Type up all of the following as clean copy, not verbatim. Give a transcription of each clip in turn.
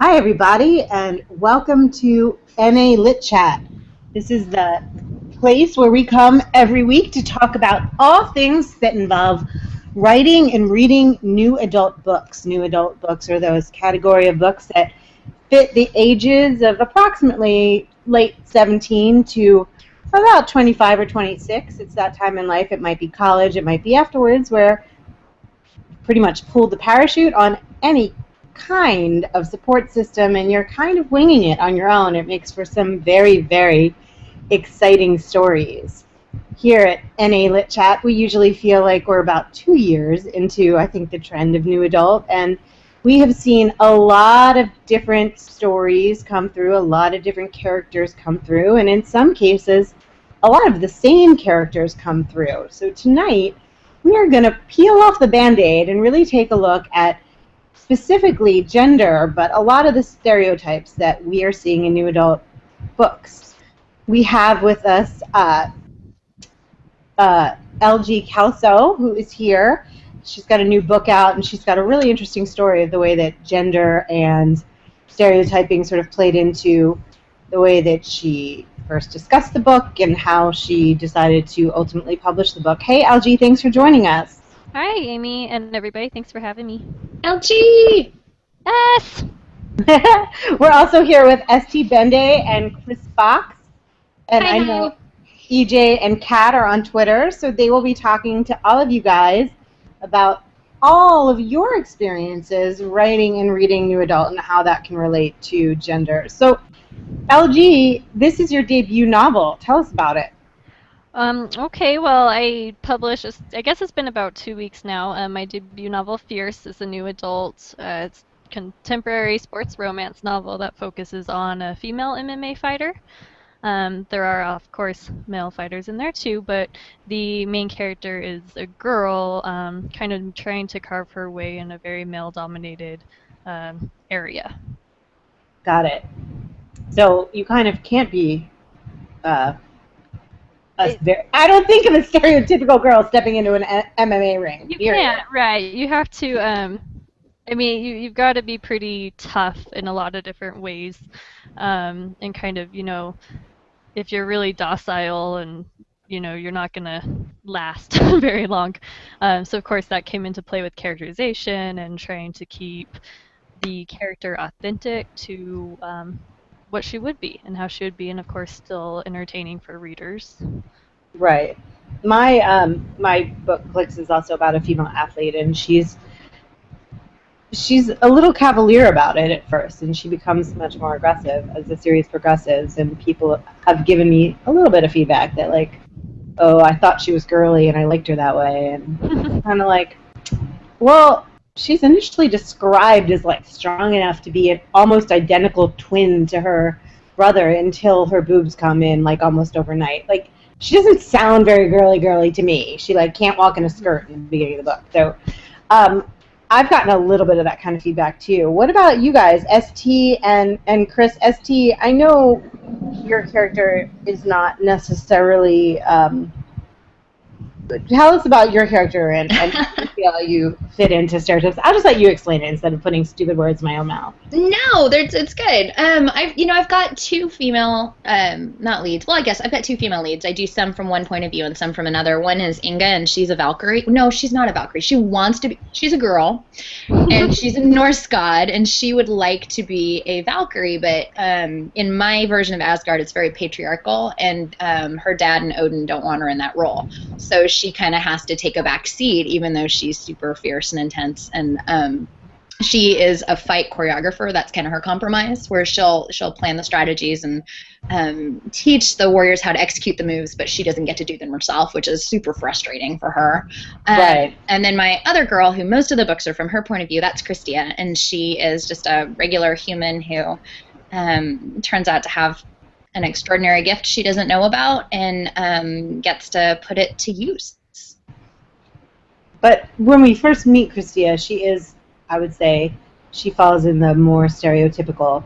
Hi, everybody, and welcome to NA Lit Chat. This is the place where we come every week to talk about all things that involve writing and reading new adult books. New adult books are those category of books that fit the ages of approximately late 17 to about 25 or 26. It's that time in life. It might be college, it might be afterwards, where pretty much pulled the parachute on any kind of support system and you're kind of winging it on your own. It makes for some very, very exciting stories. Here at NA Lit Chat, we usually feel like we're about 2 years into, I think, the trend of new adult, and we have seen a lot of different stories come through, a lot of different characters come through, and in some cases, a lot of the same characters come through. So tonight, we are going to peel off the Band-Aid and really take a look at specifically gender, but a lot of the stereotypes that we are seeing in new adult books. We have with us LG Calso, who is here. She's got a new book out, and she's got a really interesting story of the way that gender and stereotyping sort of played into the way that she first discussed the book and how she decided to ultimately publish the book. Hey, LG, thanks for joining us. Hi, Amy, and everybody. Thanks for having me. LG! Yes! We're also here with ST Bende and Chris Fox. And Hi, I hi. know EJ and Kat are on Twitter, so they will be talking to all of you guys about all of your experiences writing and reading new adult and how that can relate to gender. So, LG, this is your debut novel. Tell us about it. Okay, well, I guess it's been about 2 weeks now. My debut novel, Fierce, is a new adult. It's contemporary sports romance novel that focuses on a female MMA fighter. There are, of course, male fighters in there too, but the main character is a girl, kind of trying to carve her way in a very male-dominated area. Got it. So you kind of can't be uh, I don't think of a stereotypical girl stepping into an MMA ring, You period. can't, right. You have to, I mean, you've got to be pretty tough in a lot of different ways. And kind of, if you're really docile and, you're not going to last very long. So, of course, that came into play with characterization and trying to keep the character authentic to what she would be and how she would be, and, of course, still entertaining for readers. Right. My book Clicks is also about a female athlete, and she's a little cavalier about it at first, and she becomes much more aggressive as the series progresses. And people have given me a little bit of feedback that like, oh, I thought she was girly and I liked her that way, and kind of like, well, she's initially described as like strong enough to be an almost identical twin to her brother until her boobs come in like almost overnight. Like she doesn't sound very girly to me. She like can't walk in a skirt in the beginning of the book. So um, I've gotten a little bit of that kind of feedback too. What about you guys, ST and Chris? ST, I know your character is not necessarily tell us about your character and how you feel you fit into stereotypes. I'll just let you explain it instead of putting stupid words in my own mouth. No, it's good. I've got two female, not leads. Well, I guess I've got two female leads. I do some from one point of view and some from another. One is Inga, and she's a Valkyrie. No, she's not a Valkyrie. She wants to be. She's a girl, and she's a Norse god, and she would like to be a Valkyrie. But in my version of Asgard, it's very patriarchal, and her dad and Odin don't want her in that role. So she kind of has to take a back seat, even though she's super fierce and intense. And she is a fight choreographer. That's kind of her compromise, where she'll plan the strategies and teach the warriors how to execute the moves, but she doesn't get to do them herself, which is super frustrating for her. Right. And then my other girl, who most of the books are from her point of view, that's Christia, and she is just a regular human who turns out to have an extraordinary gift she doesn't know about and gets to put it to use. But when we first meet Christia, she is, I would say, she falls in the more stereotypical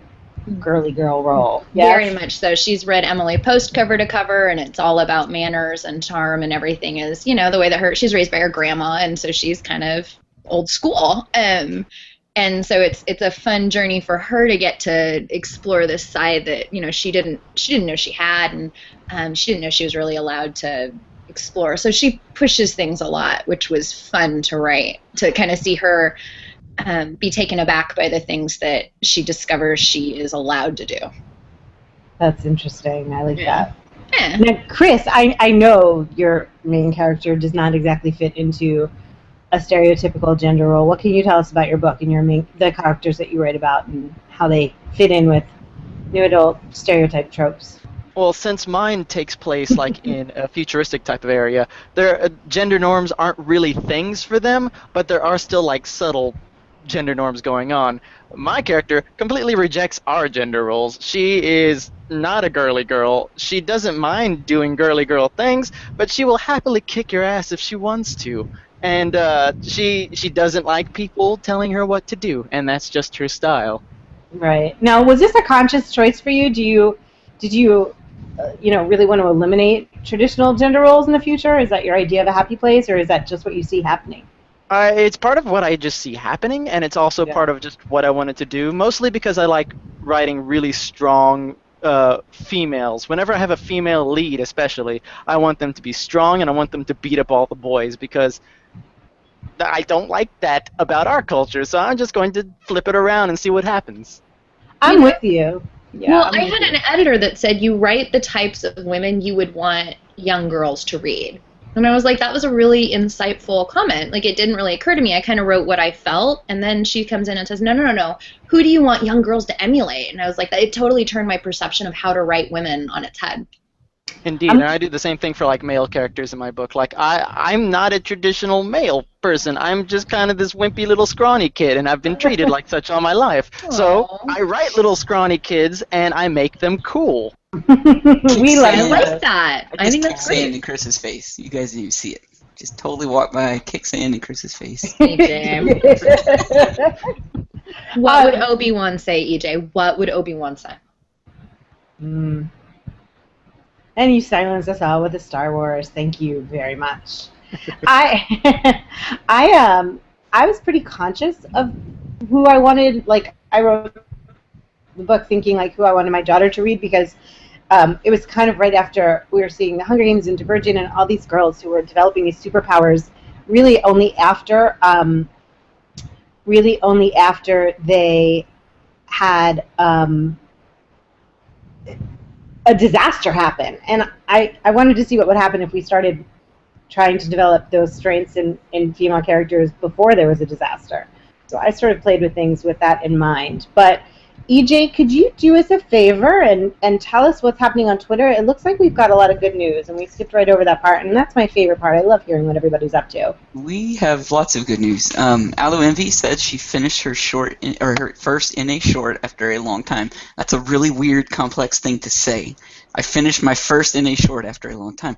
girly girl role. Yes? Very much so. She's read Emily Post cover to cover, and it's all about manners and charm, and everything is, the way that she's raised by her grandma, and so she's kind of old school. And And so it's a fun journey for her to get to explore this side that, you know, she didn't know she had, and she didn't know she was really allowed to explore. So she pushes things a lot, which was fun to write, to kind of see her be taken aback by the things that she discovers she is allowed to do. That's interesting. I like that. Yeah. Now, Chris, I know your main character does not exactly fit into a stereotypical gender role. What can you tell us about your book and the characters that you write about and how they fit in with new adult stereotype tropes? Well, since mine takes place like in a futuristic type of area, their gender norms aren't really things for them, but there are still like subtle gender norms going on. My character completely rejects our gender roles. She is not a girly girl. She doesn't mind doing girly girl things, but she will happily kick your ass if she wants to. And she doesn't like people telling her what to do, and that's just her style. Right. Now, was this a conscious choice for you? Did you really want to eliminate traditional gender roles in the future? Is that your idea of a happy place, or is that just what you see happening? It's part of what I just see happening, and it's also part of just what I wanted to do, mostly because I like writing really strong females. Whenever I have a female lead, especially, I want them to be strong, and I want them to beat up all the boys, because I don't like that about our culture, so I'm just going to flip it around and see what happens. I'm with you. Yeah, well, I had an editor that said you write the types of women you would want young girls to read. And I was like, that was a really insightful comment. Like, it didn't really occur to me. I kind of wrote what I felt, and then she comes in and says, no. Who do you want young girls to emulate? And I was like, it totally turned my perception of how to write women on its head. Indeed, and I do the same thing for like male characters in my book. Like I'm not a traditional male person. I'm just kind of this wimpy little scrawny kid, and I've been treated like such all my life. Aww. So I write little scrawny kids, and I make them cool. I like that. I think that's sand great. in Chris's face. You guys didn't even see it. Just totally walk by, kick sand in Chris's face. EJ. What would Obi-Wan say, EJ? What would Obi-Wan say? And you silenced us all with the Star Wars. Thank you very much. I was pretty conscious of who I wanted. Like, I wrote the book thinking like who I wanted my daughter to read, because it was kind of right after we were seeing the Hunger Games and Divergent and all these girls who were developing these superpowers. Really only after they had a disaster happen, and I wanted to see what would happen if we started trying to develop those strengths in female characters before there was a disaster. So I sort of played with things with that in mind. But EJ, could you do us a favor and tell us what's happening on Twitter? It looks like we've got a lot of good news, and we skipped right over that part, and that's my favorite part. I love hearing what everybody's up to. We have lots of good news. Alu Envy said she finished her her first NA short after a long time. That's a really weird, complex thing to say. I finished my first NA short after a long time.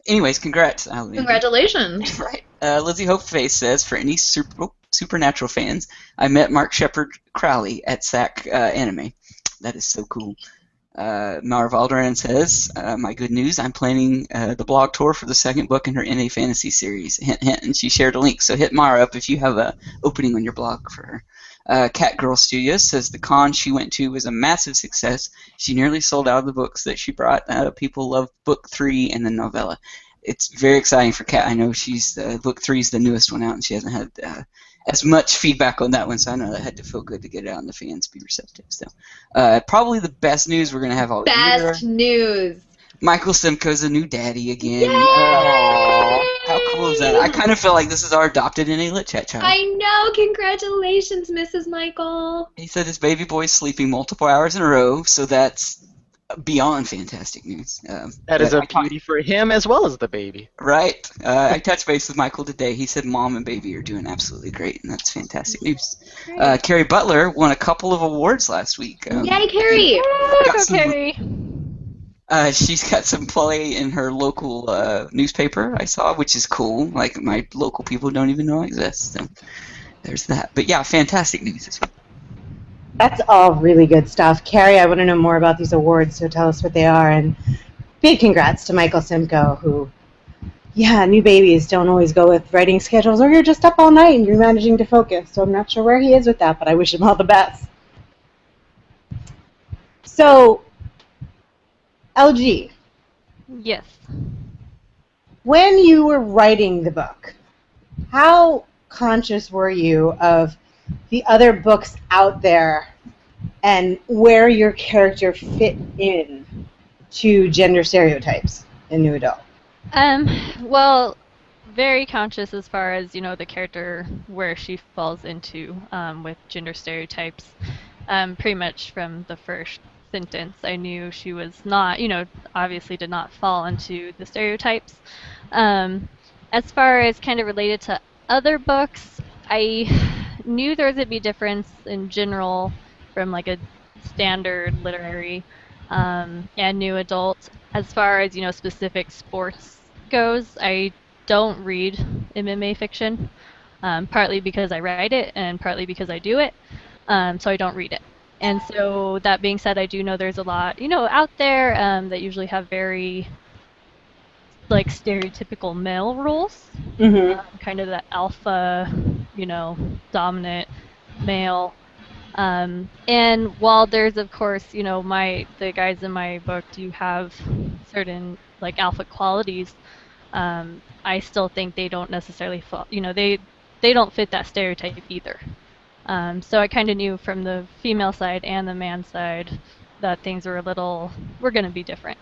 Anyways, congrats, Alu Envy. Congratulations. Right. Lizzie Hopeface says, for any Supernatural fans, I met Mark Shepard Crowley at SAC Anime. That is so cool. Mara Valderan says, my good news, I'm planning the blog tour for the second book in her NA Fantasy series. Hint, hint, and she shared a link. So hit Mara up if you have an opening on your blog for her. Catgirl Studios says the con she went to was a massive success. She nearly sold out of the books that she brought. People love book 3 and the novella. It's very exciting for Kat. I know she's book 3 is the newest one out, and she hasn't had as much feedback on that one, so I know that had to feel good to get it out and the fans be receptive. So, probably the best news we're gonna have all year. Best news. Michael Simcoe's a new daddy again. Yay! How cool is that? I kind of feel like this is our adopted NA Lit Chat child. I know. Congratulations, Mrs. Michael. He said his baby boy's sleeping multiple hours in a row, so that's beyond fantastic news. That is a beauty for him as well as the baby. Right. I touched base with Michael today. He said mom and baby are doing absolutely great, and that's fantastic news. Carrie Butler won a couple of awards last week. Yay, Carrie! Go, Carrie! She's got some play in her local newspaper, I saw, which is cool. Like, my local people don't even know I exist. So there's that. But yeah, fantastic news this week. That's all really good stuff. Carrie, I want to know more about these awards, so tell us what they are. And big congrats to Michael Simcoe, who, yeah, new babies don't always go with writing schedules, or you're just up all night and you're managing to focus. So I'm not sure where he is with that, but I wish him all the best. So, LG, Yes. when you were writing the book, how conscious were you of the other books out there and where your character fit in to gender stereotypes in new adult? Well, very conscious as far as, the character, where she falls into with gender stereotypes. Pretty much from the first sentence, I knew she was not, obviously did not fall into the stereotypes. As far as kind of related to other books, I knew there would be difference in general from like a standard literary and new adult. As far as, specific sports goes, I don't read MMA fiction, partly because I write it and partly because I do it, so I don't read it. And so that being said, I do know there's a lot, out there that usually have very like stereotypical male roles, Mm-hmm. kind of that alpha, dominant male. And while there's of course, the guys in my book do have certain like alpha qualities, I still think they don't necessarily fall, they don't fit that stereotype either. So I kind of knew from the female side and the man side that things were going to be different.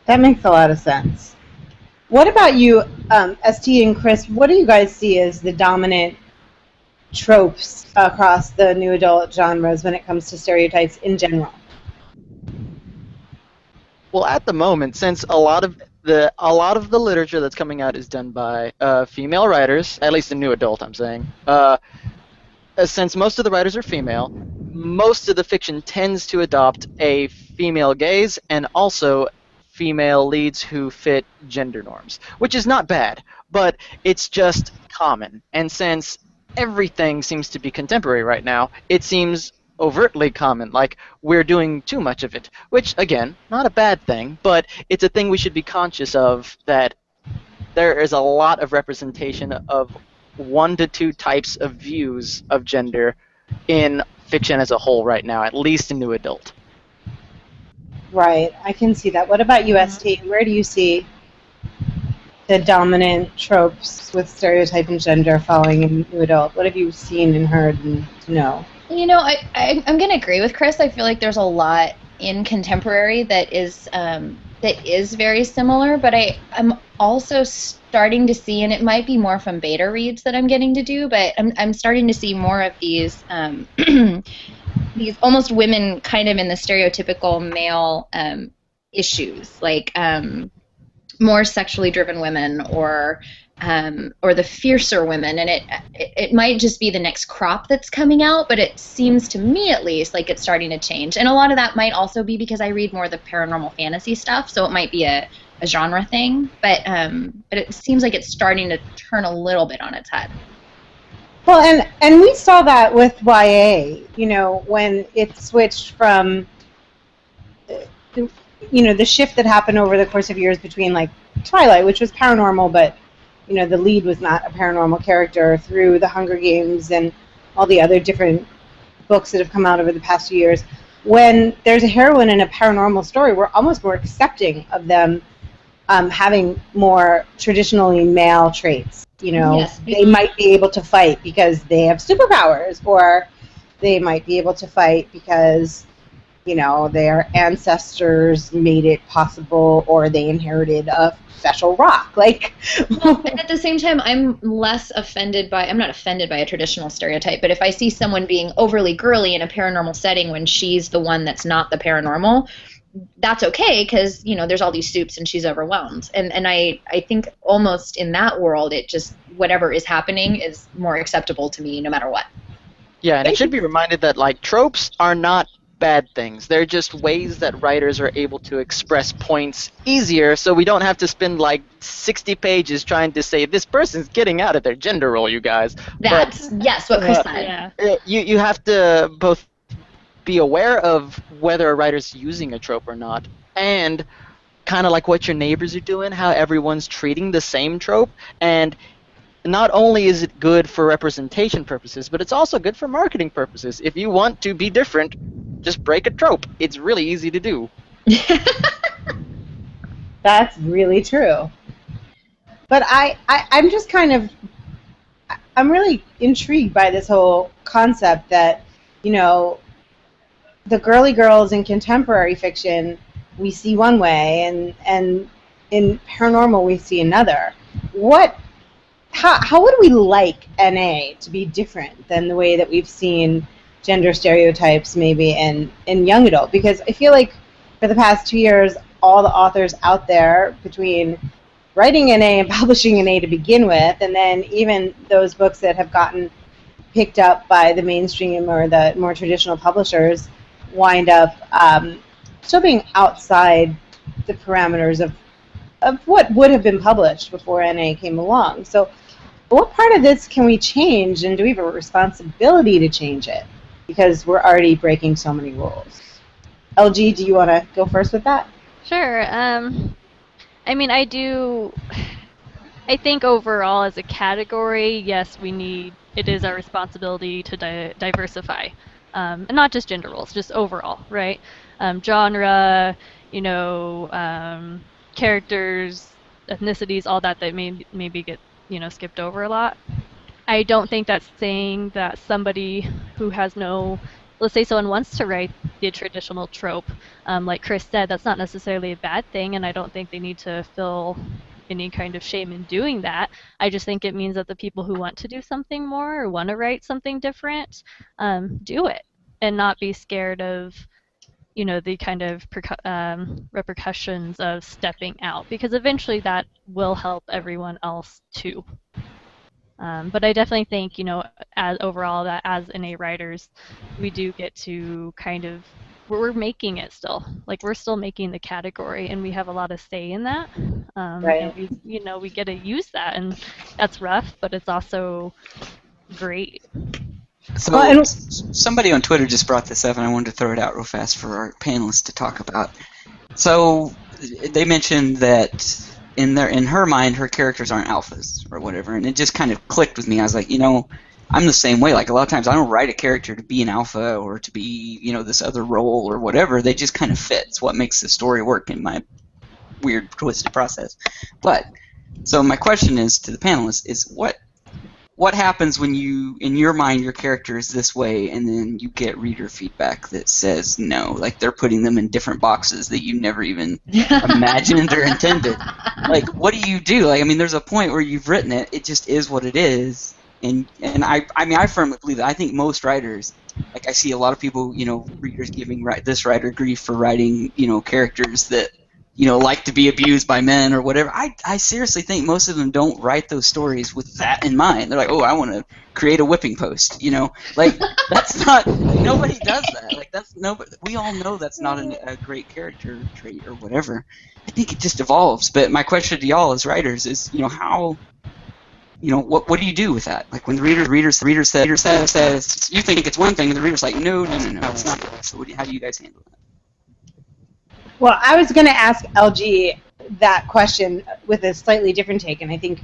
That makes a lot of sense. What about you, ST and Chris? What do you guys see as the dominant tropes across the new adult genres when it comes to stereotypes in general? Well, at the moment, since a lot of the literature that's coming out is done by female writers, at least in new adult, I'm saying. Since most of the writers are female, most of the fiction tends to adopt a female gaze and also female leads who fit gender norms, which is not bad, but it's just common. And since everything seems to be contemporary right now, it seems overtly common, like we're doing too much of it, which, again, not a bad thing, but it's a thing we should be conscious of, that there is a lot of representation of one to two types of views of gender in fiction as a whole right now, at least in new adult. Right, I can see that. What about you, ST? Where do you see the dominant tropes with stereotype and gender falling in new adult? What have you seen and heard and to know? I'm going to agree with Chris. I feel like there's a lot in contemporary that is very similar, but I'm also starting to see, and it might be more from beta reads that I'm getting to do, but I'm starting to see more of these these almost women kind of in the stereotypical male issues, like more sexually driven women or the fiercer women, and it might just be the next crop that's coming out, but it seems to me at least like it's starting to change. And a lot of that might also be because I read more of the paranormal fantasy stuff, so it might be a genre thing, but it seems like it's starting to turn a little bit on its head. Well, and we saw that with YA, when it switched from, the shift that happened over the course of years between, like, Twilight, which was paranormal, but, the lead was not a paranormal character, through the Hunger Games and all the other different books that have come out over the past few years. When there's a heroine in a paranormal story, we're almost more accepting of them having more traditionally male traits. Yes. They might be able to fight because they have superpowers, or they might be able to fight because, their ancestors made it possible, or they inherited a special rock. Like, well, and at the same time, I'm not offended by a traditional stereotype, but if I see someone being overly girly in a paranormal setting when she's the one that's not the paranormal, that's okay, because there's all these soups and she's overwhelmed, and I think almost in that world, it just, whatever is happening is more acceptable to me no matter what. Yeah, and it should be reminded that, like, tropes are not bad things. They're just ways that writers are able to express points easier, so we don't have to spend like 60 pages trying to say this person's getting out of their gender role, you guys. That's what Chris said. Yeah. You have to both be aware of whether a writer's using a trope or not, and kind of like what your neighbors are doing, how everyone's treating the same trope. And not only is it good for representation purposes, but it's also good for marketing purposes. If you want to be different, just break a trope. It's really easy to do. That's really true. But I'm just kind of, I'm really intrigued by this whole concept that, you know, the girly girls in contemporary fiction we see one way, and in paranormal we see another. How would we like NA to be different than the way that we've seen gender stereotypes maybe in young adult? Because I feel like for the past 2 years, all the authors out there, between writing NA and publishing NA to begin with, and then even those books that have gotten picked up by the mainstream or the more traditional publishers, wind up still being outside the parameters of what would have been published before NA came along. So what part of this can we change, and do we have a responsibility to change it? Because we're already breaking so many rules. LG, do you want to go first with that? Sure. I mean, I think overall as a category, yes, it is our responsibility to diversify. And not just gender roles, just overall, right? Genre, characters, ethnicities, all that maybe get, skipped over a lot. I don't think that's saying that somebody who has let's say someone wants to write the traditional trope, like Chris said, that's not necessarily a bad thing, and I don't think they need to feel any kind of shame in doing that. I just think it means that the people who want to do something more or want to write something different, do it, and not be scared of the kind of repercussions of stepping out, because eventually that will help everyone else too. But I definitely think, as overall, that as NA writers, we do get to kind of, we're making it still. Like, we're still making the category, and we have a lot of say in that. Right. And we get to use that, and that's rough, but it's also great. So somebody on Twitter just brought this up, and I wanted to throw it out real fast for our panelists to talk about. So they mentioned that in her mind, her characters aren't alphas or whatever, and it just kind of clicked with me. I was like, I'm the same way. Like, a lot of times I don't write a character to be an alpha or to be, this other role or whatever. They just kind of fit. It's what makes the story work in my weird, twisted process. But, so my question is to the panelists is what happens when in your mind, your character is this way, and then you get reader feedback that says no, like they're putting them in different boxes that you never even imagined or intended? Like, what do you do? Like, I mean, there's a point where you've written it, it just is what it is, and I firmly believe that. I think most writers, like, I see a lot of people, readers giving this writer grief for writing, characters that, like to be abused by men or whatever. I seriously think most of them don't write those stories with that in mind. They're like, oh, I want to create a whipping post, Like, that's not, nobody does that. Like, we all know that's not a great character trait or whatever. I think it just evolves. But my question to y'all as writers is, how, what do you do with that? Like, when the reader says, you think it's one thing, and the reader's like, no, it's not that. So how do you guys handle that? Well, I was going to ask LG that question with a slightly different take, and I think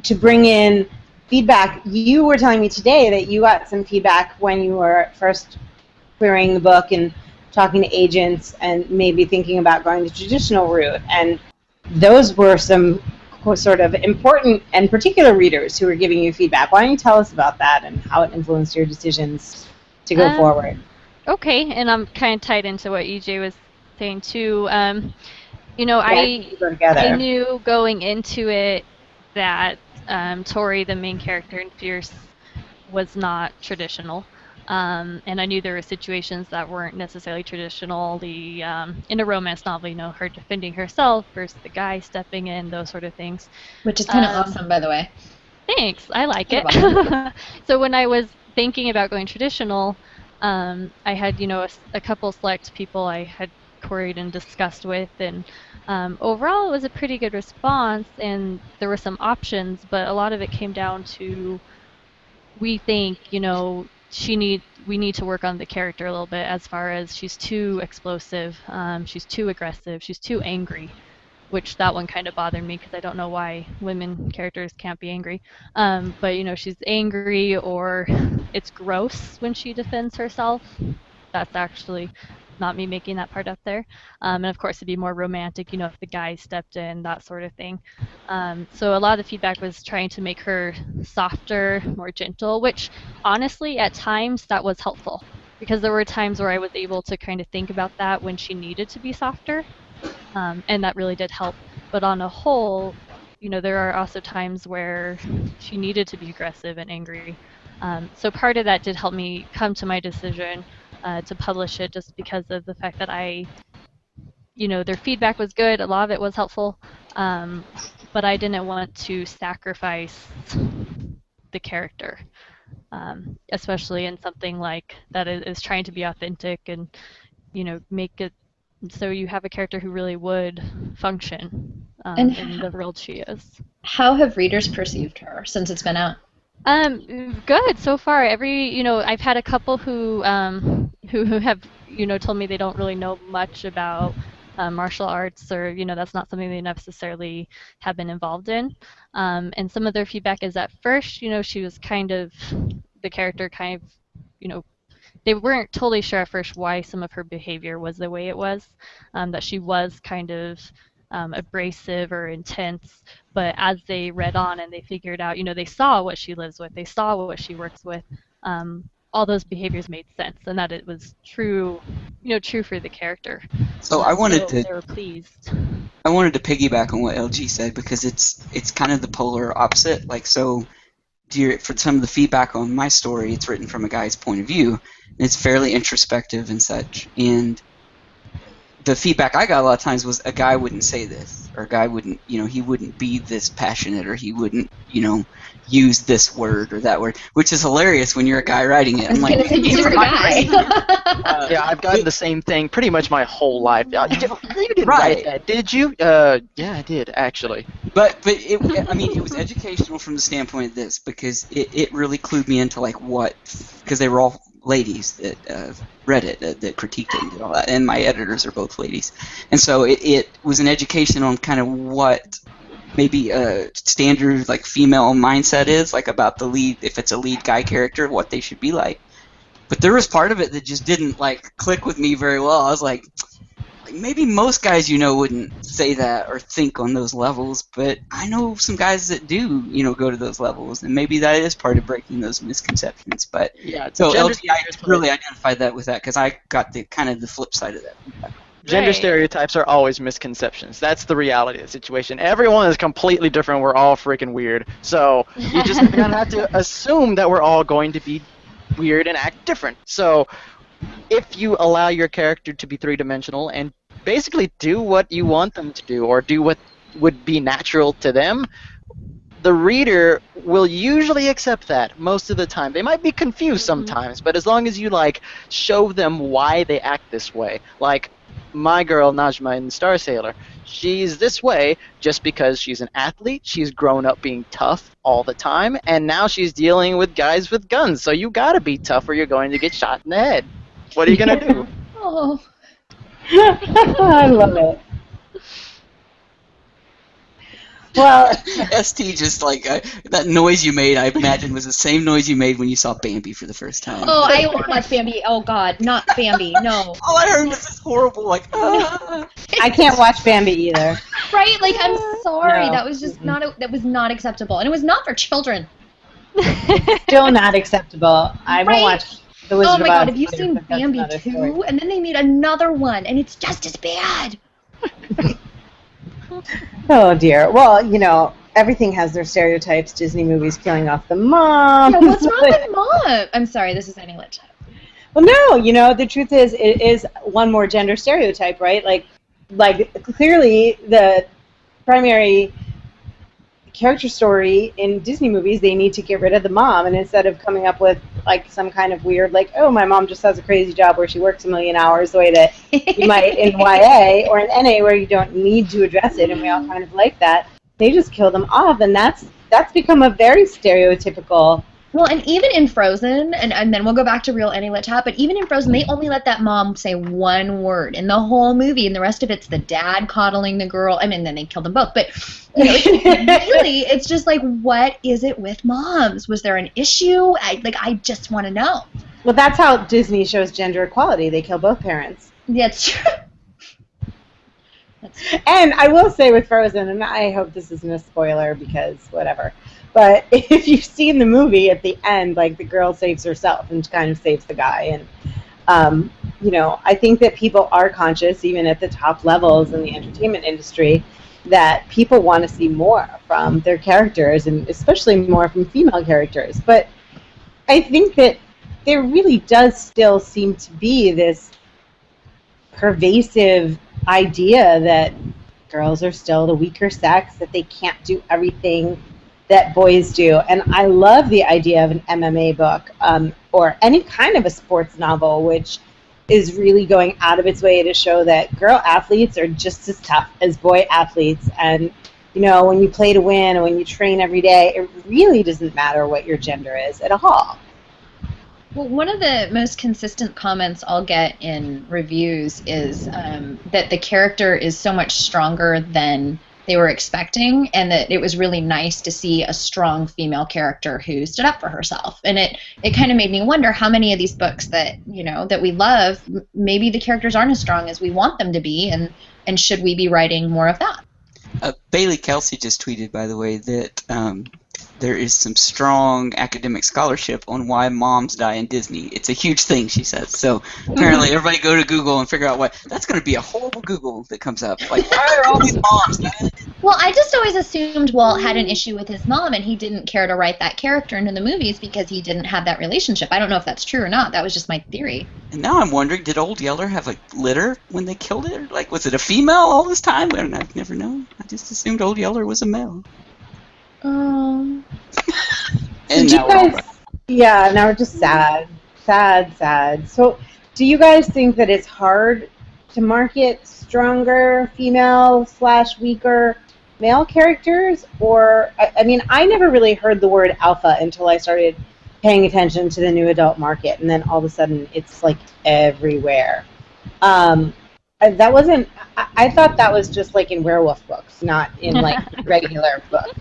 to bring in feedback, you were telling me today that you got some feedback when you were first querying the book and talking to agents and maybe thinking about going the traditional route, and those were some sort of important and particular readers who were giving you feedback. Why don't you tell us about that and how it influenced your decisions to go forward? Okay, and I'm kind of tied into what EJ was saying too. I knew going into it that Tori, the main character in Fierce, was not traditional, and I knew there were situations that weren't necessarily traditional. In a romance novel, her defending herself versus the guy stepping in, those sort of things. Which is kind of awesome, by the way. Thanks, I like it. So when I was thinking about going traditional, I had, a couple select people I had queried and discussed with, and overall it was a pretty good response, and there were some options, but a lot of it came down to, we think, we need to work on the character a little bit as far as she's too explosive, she's too aggressive, she's too angry, which that one kind of bothered me because I don't know why women characters can't be angry. But you know, she's angry, or it's gross when she defends herself. That's actually not me making that part up there. And of course, it'd be more romantic, you know, if the guy stepped in, that sort of thing. So a lot of the feedback was trying to make her softer, more gentle, which honestly, at times, that was helpful. Because there were times where I was able to kind of think about that when she needed to be softer. And that really did help. But on a whole, you know, there are also times where she needed to be aggressive and angry. So part of that did help me come to my decision to publish it, just because of the fact that you know, their feedback was good, a lot of it was helpful, but I didn't want to sacrifice the character, especially in something like that is trying to be authentic and, you know, make it so you have a character who really would function in the world she is. How have readers perceived her since it's been out? Good so far. You know, I've had a couple who have, you know, told me they don't really know much about martial arts, or, you know, that's not something they necessarily have been involved in. And some of their feedback is at first, you know, she was the character kind of, you know, they weren't totally sure at first why some of her behavior was the way it was, that she was kind of abrasive or intense, but as they read on and they figured out, you know, they saw what she lives with, they saw what she works with, all those behaviors made sense, and that it was true, you know, true for the character. So they were pleased. I wanted to piggyback on what LG said, because it's kind of the polar opposite. Like, so for some of the feedback on my story, it's written from a guy's point of view, and it's fairly introspective and such, and the feedback I got a lot of times was a guy wouldn't say this, or a guy wouldn't, you know, he wouldn't be this passionate, or he wouldn't, you know, use this word or that word, which is hilarious when you're a guy writing it. I'm like, you're a guy. Yeah, I've gotten the same thing pretty much my whole life. You didn't Right. write that, did you? Yeah, I did, actually. But I mean, it was educational from the standpoint of this, because it really clued me into, like, because they were all ladies that read it, that critiqued it and did all that, and my editors are both ladies, and so it was an education on kind of what maybe a standard, like, female mindset is, like, about the lead, if it's a lead guy character, what they should be like. But there was part of it that just didn't, like, click with me very well. I was like, maybe most guys, you know, wouldn't say that or think on those levels, but I know some guys that do, you know, go to those levels, and maybe that is part of breaking those misconceptions. But yeah, so LG, I really identified that with that, because I got the kind of the flip side of that. Gender stereotypes are always misconceptions. That's the reality of the situation. Everyone is completely different. We're all freaking weird. So you just kind of have to assume that we're all going to be weird and act different. So if you allow your character to be three-dimensional and basically do what you want them to do, or do what would be natural to them, the reader will usually accept that most of the time. They might be confused sometimes, but as long as you, like, show them why they act this way. Like my girl Najma in Star Sailor, she's this way just because she's an athlete. She's grown up being tough all the time, and now she's dealing with guys with guns. So you gotta be tough or you're going to get shot in the head. What are you gonna do? Oh. I love it. Well, ST just like that noise you made, I imagine, was the same noise you made when you saw Bambi for the first time. Oh, I won't watch Bambi. Oh God, not Bambi. No. All I heard was this horrible, like, I can't watch Bambi either. Right? Like, I'm sorry. No. That was just that was not acceptable, and it was not for children. Still not acceptable. I won't watch The Wizard Oh my of Oz. God, have you seen That's Bambi another 2? story. And then they made another one, and it's just as bad. Oh dear. Well, you know, everything has their stereotypes. Disney movies killing off the mom. Yeah, what's wrong with Mom? I'm sorry, this is Annie Litch. Well, no, you know, the truth is, it is one more gender stereotype, right? Like clearly the primary character story in Disney movies, they need to get rid of the mom, and instead of coming up with like some kind of weird, like, oh, my mom just has a crazy job where she works a million hours, the way that you might in YA or in NA where you don't need to address it, and we all kind of like that, they just kill them off, and that's become a very stereotypical Well, and even in Frozen, and then we'll go back to real Annie Lit Chat, but even in Frozen, they only let that mom say one word in the whole movie, and the rest of it's the dad coddling the girl. I mean, then they killed them both, but really, it's just like, what is it with moms? Was there an issue? I just want to know. Well, that's how Disney shows gender equality. They kill both parents. That's true. And I will say with Frozen, and I hope this isn't a spoiler because whatever, but if you've seen the movie at the end, like the girl saves herself and kind of saves the guy. And, I think that people are conscious, even at the top levels in the entertainment industry, that people want to see more from their characters, and especially more from female characters. But I think that there really does still seem to be this pervasive idea that girls are still the weaker sex, that they can't do everything that boys do. And I love the idea of an MMA book or any kind of a sports novel which is really going out of its way to show that girl athletes are just as tough as boy athletes. And, when you play to win and when you train every day, it really doesn't matter what your gender is at all. Well, one of the most consistent comments I'll get in reviews is that the character is so much stronger than they were expecting, and that it was really nice to see a strong female character who stood up for herself. And it kind of made me wonder how many of these books that that we love, maybe the characters aren't as strong as we want them to be, and should we be writing more of that? Bailey Kelsey just tweeted, by the way, that there is some strong academic scholarship on why moms die in Disney. It's a huge thing, she says. So apparently everybody go to Google and figure out why. That's going to be a horrible Google that comes up. Like, why are all these moms dying? Well, I just always assumed Walt had an issue with his mom and he didn't care to write that character into the movies because he didn't have that relationship. I don't know if that's true or not. That was just my theory. And now I'm wondering, did Old Yeller have a litter when they killed it? Like, was it a female all this time? I've never known. I just assumed Old Yeller was a male. Um. And So now we're all right. yeah, now we're just sad. So do you guys think that it's hard to market stronger female/weaker male characters? Or, I mean, I never really heard the word alpha until I started paying attention to the new adult market, and then all of a sudden it's like everywhere. That wasn't, I thought that was just like in werewolf books, not in like regular books.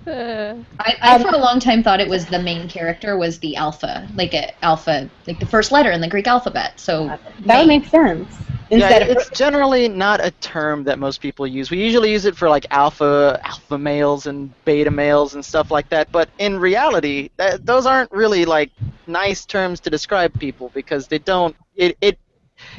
I for a long time thought it was the main character was the alpha, like the first letter in the Greek alphabet. So that would make sense. It's generally not a term that most people use. We usually use it for like alpha males and beta males and stuff like that. But in reality, those aren't really like nice terms to describe people because they don't.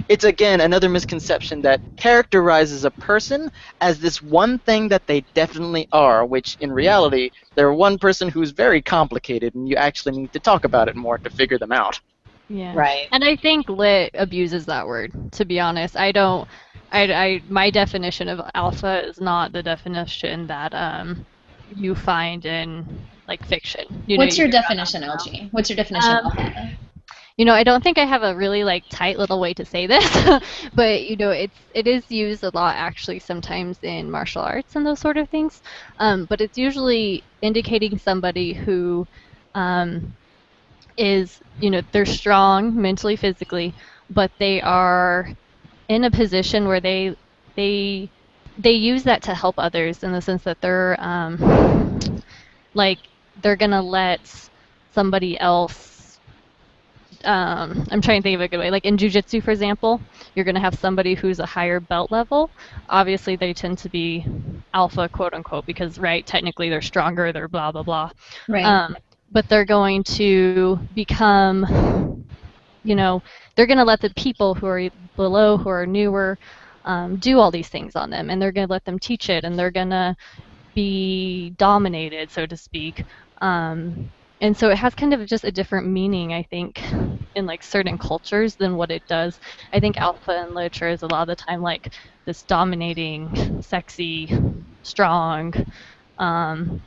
It's again another misconception that characterizes a person as this one thing that they definitely are, which in reality they're one person who's very complicated, and you actually need to talk about it more to figure them out. Yeah. Right. And I think lit abuses that word, to be honest. My definition of alpha is not the definition that you find in like fiction. What's your definition, LG? What's your definition of alpha? I don't think I have a really like tight little way to say this, but it is used a lot actually sometimes in martial arts and those sort of things. But it's usually indicating somebody who is, they're strong mentally, physically, but they are in a position where they use that to help others in the sense that they're they're gonna let somebody else. I'm trying to think of a good way. Like in jiu-jitsu, for example, you're going to have somebody who's a higher belt level. Obviously, they tend to be alpha, quote unquote, because, right, technically they're stronger, they're blah, blah, blah. Right. But they're going to become, they're going to let the people who are below, who are newer, do all these things on them. And they're going to let them teach it. And they're going to be dominated, so to speak. And so it has kind of just a different meaning, I think, in like certain cultures than what it does. I think alpha in literature is a lot of the time like this dominating, sexy, strong, kind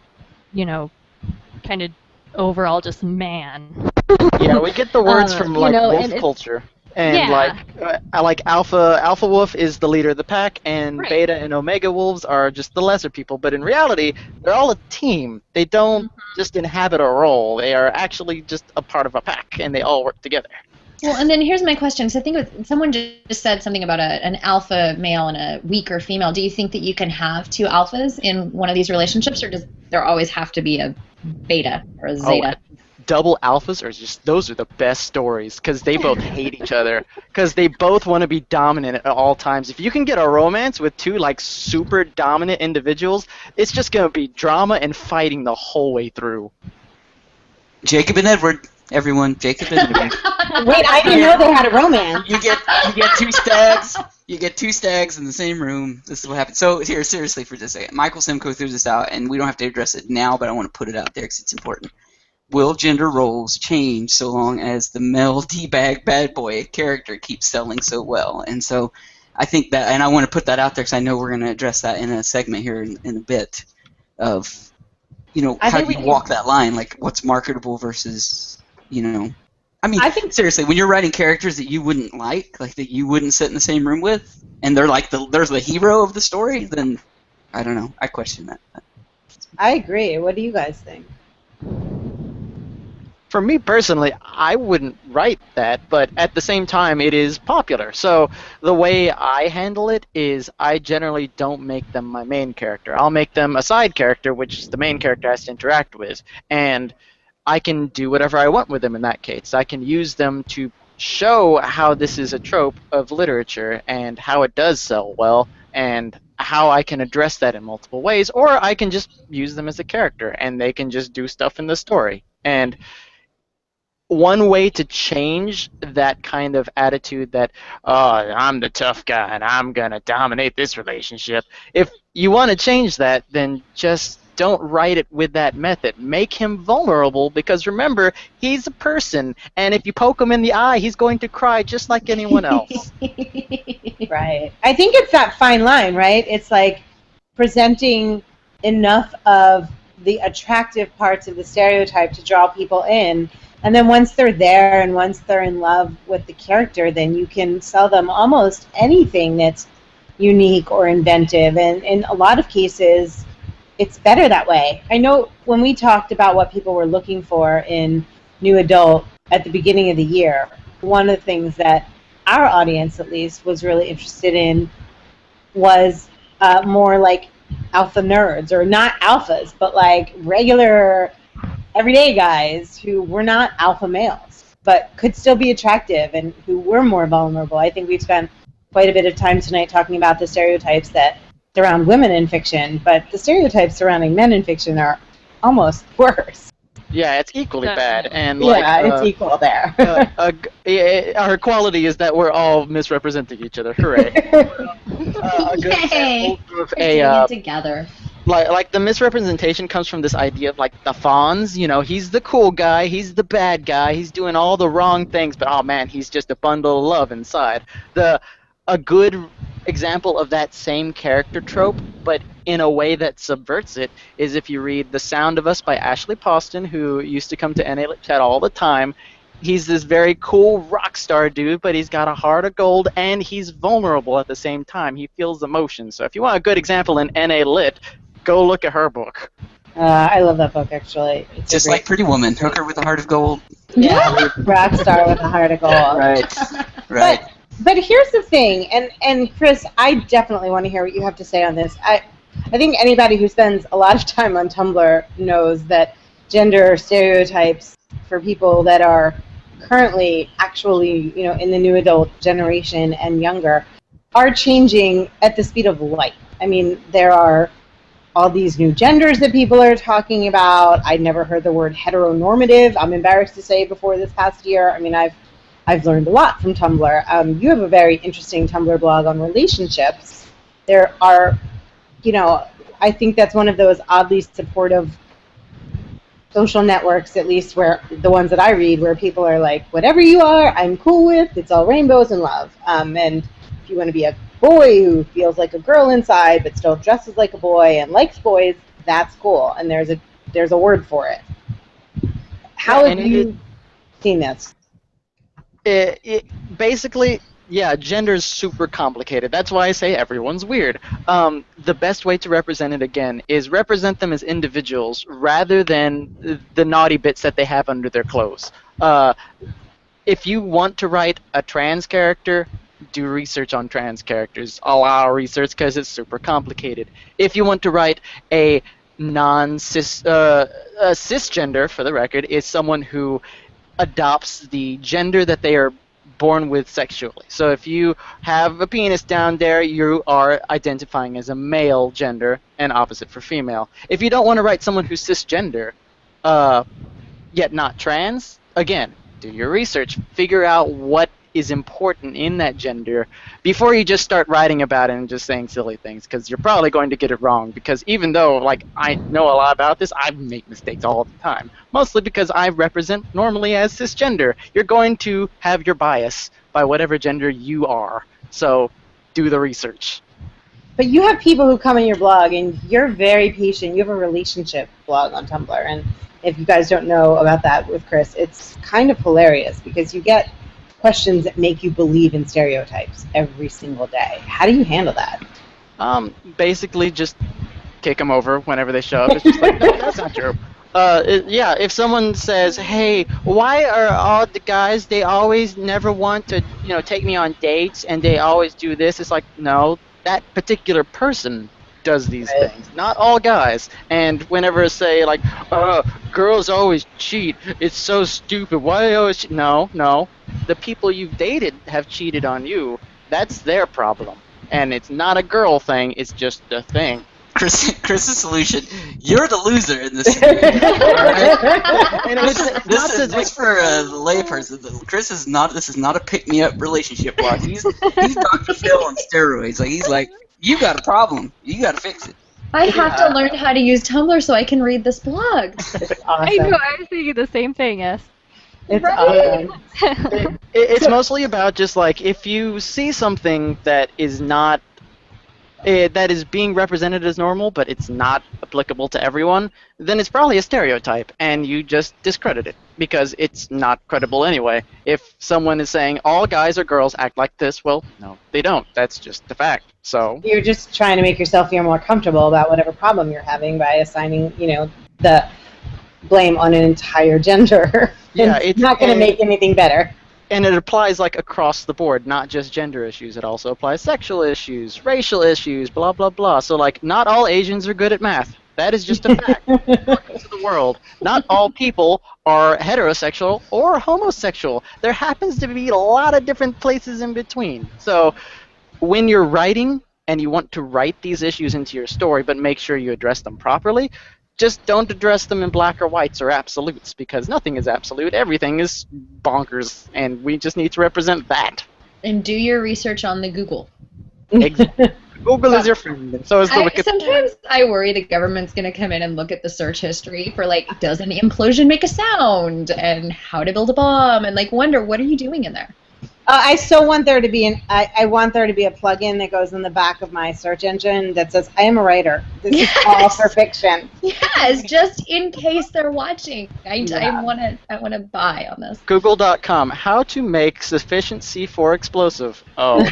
of overall just man. Yeah, we get the words from like wolf and culture. And Yeah. like Alpha Wolf is the leader of the pack, and Right. Beta and Omega Wolves are just the lesser people. But in reality, they're all a team. They don't just inhabit a role. They are actually just a part of a pack, and they all work together. Well, and then here's my question. So I think someone just said something about an alpha male and a weaker female. Do you think that you can have two alphas in one of these relationships, or does there always have to be a beta or a zeta? Double alphas are just, those are the best stories because they both hate each other because they both want to be dominant at all times. If you can get a romance with two like super dominant individuals, it's just going to be drama and fighting the whole way through. Jacob and Edward, everyone. Jacob and Edward. Wait, I didn't know they had a romance. You get two stags. You get two stags in the same room. This is what happens. So here, seriously, for just a second, Michael Simcoe threw this out, and we don't have to address it now, but I want to put it out there because it's important. Will gender roles change so long as the male D-bag bad boy character keeps selling so well? And so I think that, and I want to put that out there because I know we're going to address that in a segment here in a bit of, how do you walk that line? Like, what's marketable versus, I think seriously, when you're writing characters that you wouldn't like that you wouldn't sit in the same room with, and they're like there's the hero of the story, then I don't know. I question that. I agree. What do you guys think? For me personally, I wouldn't write that, but at the same time, it is popular. So the way I handle it is I generally don't make them my main character. I'll make them a side character, which the main character has to interact with. And I can do whatever I want with them in that case. I can use them to show how this is a trope of literature and how it does sell well and how I can address that in multiple ways, or I can just use them as a character and they can just do stuff in the story. And one way to change that kind of attitude that, I'm the tough guy and I'm going to dominate this relationship, if you want to change that, then just don't write it with that method. Make him vulnerable because remember, he's a person, and if you poke him in the eye, he's going to cry just like anyone else. Right. I think it's that fine line, right? It's like presenting enough of the attractive parts of the stereotype to draw people in. And then once they're there and once they're in love with the character, then you can sell them almost anything that's unique or inventive. And in a lot of cases, it's better that way. I know when we talked about what people were looking for in new adult at the beginning of the year, one of the things that our audience, at least, was really interested in was more like alpha nerds, or not alphas, but like regular everyday guys who were not alpha males, but could still be attractive and who were more vulnerable. I think we've spent quite a bit of time tonight talking about the stereotypes that surround women in fiction, but the stereotypes surrounding men in fiction are almost worse. Yeah, it's equally bad, and it's equal there. Our quality is that we're all misrepresenting each other. Hooray! A good example of together. Like the misrepresentation comes from this idea of like the Fonz, he's the cool guy, he's the bad guy, he's doing all the wrong things, but oh man, he's just a bundle of love inside. A good example of that same character trope, but in a way that subverts it, is if you read The Sound of Us by Ashley Poston, who used to come to NA Lit Chat all the time. He's this very cool rock star dude, but he's got a heart of gold, and he's vulnerable at the same time. He feels emotion. So if you want a good example in NA Lit, go look at her book. I love that book, actually. It's just like Pretty Woman, hooker with a heart of gold. Yeah, rock star with a heart of gold. Right. But here's the thing, and Chris, I definitely want to hear what you have to say on this. I think anybody who spends a lot of time on Tumblr knows that gender stereotypes for people that are currently actually, in the new adult generation and younger are changing at the speed of light. I mean, there are all these new genders that people are talking about. I'd never heard the word heteronormative. I'm embarrassed to say before this past year. I mean, I've learned a lot from Tumblr. You have a very interesting Tumblr blog on relationships. There are, I think that's one of those oddly supportive social networks, at least where the ones that I read, where people are like, whatever you are, I'm cool with. It's all rainbows and love. And if you want to be a boy who feels like a girl inside but still dresses like a boy and likes boys, that's cool. And there's a word for it. How have you seen this? Basically, yeah, gender is super complicated. That's why I say everyone's weird. The best way to represent it again is represent them as individuals rather than the naughty bits that they have under their clothes. If you want to write a trans character, do research on trans characters. A lot of research because it's super complicated. If you want to write a non-cis, cisgender, for the record, is someone who adopts the gender that they are born with sexually. So if you have a penis down there, you are identifying as a male gender and opposite for female. If you don't want to write someone who's cisgender, yet not trans, again, do your research. Figure out what is important in that gender before you just start writing about it and just saying silly things, because you're probably going to get it wrong. Because even though, like, I know a lot about this, I make mistakes all the time. Mostly because I represent normally as cisgender. You're going to have your bias by whatever gender you are. So do the research. But you have people who come in your blog, and you're very patient. You have a relationship blog on Tumblr, and if you guys don't know about that with Chris, it's kind of hilarious because you get questions that make you believe in stereotypes every single day. How do you handle that? Basically just kick them over whenever they show up. It's just like, no, that's not true. Yeah, if someone says, hey, why are all the guys, they always never want to, take me on dates, and they always do this, it's like, no, that particular person does these things, not all guys. And whenever say, like, girls always cheat, it's so stupid, why do they always cheat? No, the people you've dated have cheated on you. That's their problem. And it's not a girl thing, it's just a thing. Chris's solution: you're the loser in this scenario. This for the layperson. Chris is not. This is not a pick-me-up relationship blog. He's Dr. Phil on steroids. Like, he's like, you got a problem. You got to fix it. I have to learn how to use Tumblr so I can read this blog. It's awesome. I know, I was thinking the same thing, yes. It's Right. awesome. It's mostly about just, like, if you see something that is not that is being represented as normal, but it's not applicable to everyone, then it's probably a stereotype, and you just discredit it, because it's not credible anyway. If someone is saying, all guys or girls act like this, well, no, they don't. That's just the fact. So You're just trying to make yourself feel more comfortable about whatever problem you're having by assigning, the blame on an entire gender. Yeah, it's not going to make anything better. And it applies, like, across the board, not just gender issues. It also applies sexual issues, racial issues, blah, blah, blah. So, like, not all Asians are good at math. That is just a fact. Welcome to the world. Not all people are heterosexual or homosexual. There happens to be a lot of different places in between. So when you're writing and you want to write these issues into your story, but make sure you address them properly, just don't address them in black or whites or absolutes, because nothing is absolute. Everything is bonkers, and we just need to represent that. And do your research on the Google. Exactly. Google is your friend, and so is the Wikipedia. Sometimes I worry the government's going to come in and look at the search history for, like, does an implosion make a sound, and how to build a bomb, and, like, wonder, what are you doing in there? I still want there to be I want there to be a plugin that goes in the back of my search engine that says, I am a writer. This is all for fiction. Yes, just in case they're watching. I want to buy on this. Google.com, how to make sufficient C4 explosive. Oh.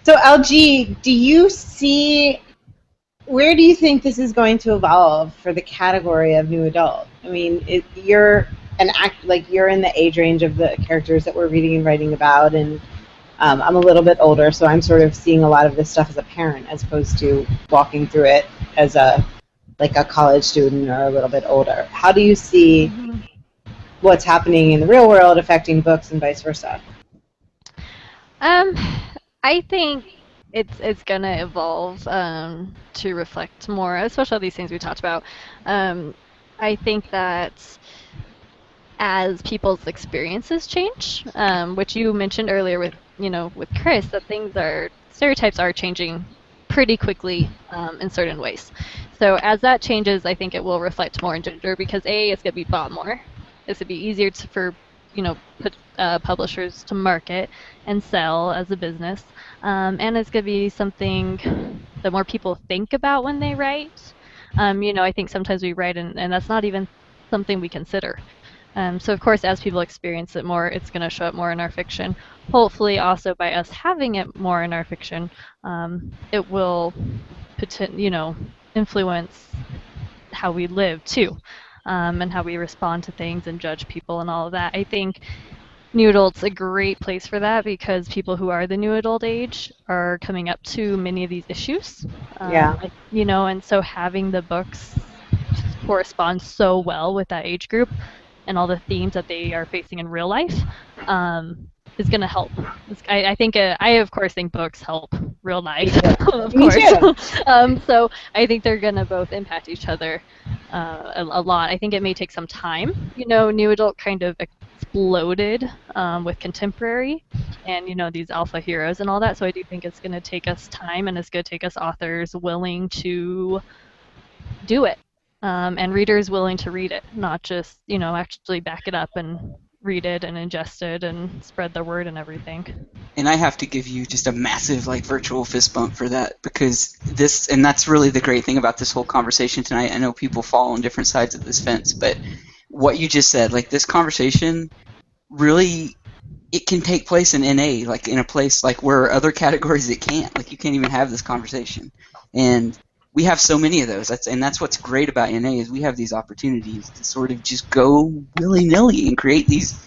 So, LG, do you see, where do you think this is going to evolve for the category of new adult? I mean, you're in the age range of the characters that we're reading and writing about, and I'm a little bit older, so I'm sort of seeing a lot of this stuff as a parent as opposed to walking through it as a college student or a little bit older. How do you see what's happening in the real world affecting books and vice versa? I think it's gonna evolve to reflect more, especially these things we talked about. I think that as people's experiences change, which you mentioned earlier with Chris, that stereotypes are changing pretty quickly in certain ways. So as that changes, I think it will reflect more in gender, because it's going to be bought more. It's going to be easier for publishers to market and sell as a business, and it's going to be something that more people think about when they write. I think sometimes we write and that's not even something we consider. So of course, as people experience it more, it's going to show up more in our fiction. Hopefully, also by us having it more in our fiction, it will, influence how we live too, and how we respond to things and judge people and all of that. I think new adult's a great place for that because people who are the new adult age are coming up to many of these issues. Yeah. And so having the books correspond so well with that age group and all the themes that they are facing in real life is going to help. I think, I of course think books help real life, of Me course. too. So I think they're going to both impact each other a lot. I think it may take some time. New adult kind of exploded with contemporary and these alpha heroes and all that. So I do think it's going to take us time, and it's going to take us authors willing to do it, and readers willing to read it, not just actually back it up and read it and ingest it and spread the word and everything. And I have to give you just a massive virtual fist bump for that, because and that's really the great thing about this whole conversation tonight. I know people fall on different sides of this fence, but what you just said, this conversation, really, it can take place in NA, in a place where other categories it can't. You can't even have this conversation. And we have so many of those. That's what's great about NA, is we have these opportunities to sort of just go willy-nilly and create these